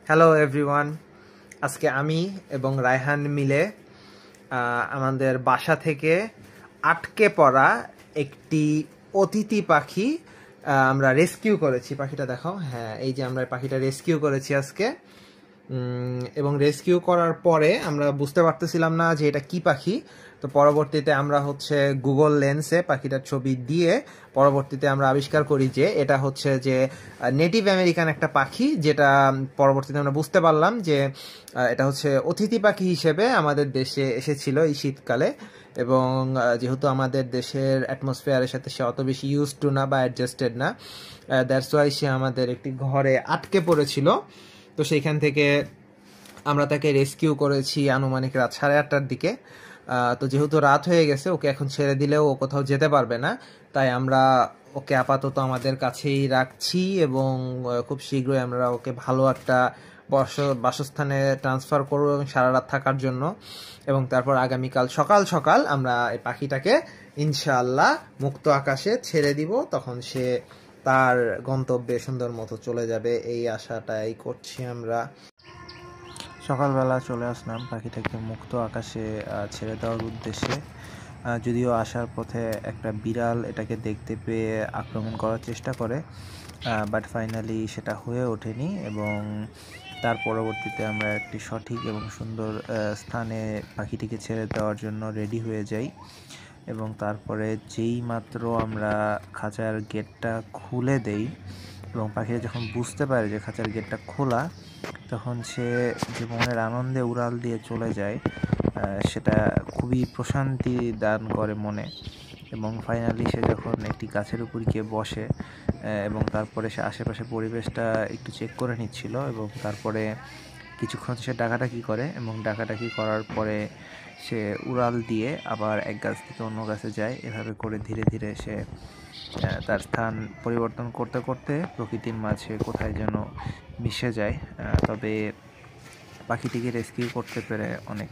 Hello everyone, আজকে আমি এবং রায়হান মিলে আমাদের বাসা থেকে আটকে পড়া একটি অতিথি পাখি আমরা রেস্কিউ করেছি। পাখিটা দেখাও। হ্যাঁ, এই যে আমরা পাখিটা রেস্কিউ করেছি আজকে। এবং রেস্কিউ করার পরে আমরা বুঝতে পারতেছিলাম না যে এটা কি পাখি। তো পরবর্তীতে আমরা গুগল লেন্সে পাখিটার ছবি দিয়ে পরবর্তীতে আমরা আবিষ্কার করি যে এটা হচ্ছে যে নেটিভ আমেরিকান একটা পাখি, যেটা পরবর্তীতে আমরা বুঝতে পারলাম যে এটা হচ্ছে অতিথি পাখি হিসেবে আমাদের দেশে এসেছিল এই শীতকালে। এবং যেহেতু আমাদের দেশের অ্যাটমসফিয়ারের সাথে সে অত বেশি ইউজ টু না বা অ্যাডজাস্টেড না, দ্যাটস ওয়াই সে আমাদের একটি ঘরে আটকে পড়েছিল। তো সেইখান থেকে আমরা তাকে রেস্কিউ করেছি আনুমানিক রাত 8:30টার দিকে। তো যেহেতু রাত হয়ে গেছে, ওকে এখন ছেড়ে দিলেও ও কোথাও যেতে পারবে না, তাই আমরা ওকে আপাতত আমাদের কাছেই রাখছি এবং খুব শীঘ্রই আমরা ওকে ভালো একটা বাসস্থানে ট্রান্সফার করবো এবং সারা রাত থাকার জন্য। এবং তারপর আগামীকাল সকাল সকাল আমরা এই পাখিটাকে ইনশাআল্লাহ মুক্ত আকাশে ছেড়ে দিব, তখন সে তার গন্তব্যে সুন্দর মতো চলে যাবে, এই আশাটাই করছি আমরা। সকালবেলা চলে আসলাম পাখিটাকে মুক্ত আকাশে ছেড়ে দেওয়ার উদ্দেশ্যে। যদিও আসার পথে একটা বিড়াল এটাকে দেখতে পেয়ে আক্রমণ করার চেষ্টা করে, বাট ফাইনালি সেটা হয়ে ওঠেনি এবং তার পরবর্তীতে আমরা একটি সঠিক এবং সুন্দর স্থানে পাখিটিকে ছেড়ে দেওয়ার জন্য রেডি হয়ে যাই। এবং তারপরে যেই মাত্র আমরা খাঁচার গেটটা খুলে দেই এবং পাখিটা যখন বুঝতে পারে যে খাঁচার গেটটা খোলা, তখন সে যে মনের আনন্দে উড়াল দিয়ে চলে যায়, সেটা খুবই প্রশান্তি দান করে মনে। এবং ফাইনালি সে যখন একটি গাছের উপর গিয়ে বসে এবং তারপরে সে আশেপাশে পরিবেশটা একটু চেক করে নিচ্ছিল এবং তারপরে কিছুক্ষণ সে ডাকাডাকি করে এবং ডাকাডাকি করার পরে সে উড়াল দিয়ে আবার এক গাছ থেকে অন্য গাছে যায়। এভাবে করে ধীরে ধীরে সে তার স্থান পরিবর্তন করতে করতে প্রকৃতির মাঝে কোথায় যেন মিশে যায়। তবে পাখিটিকে রেস্কিউ করতে পেরে অনেক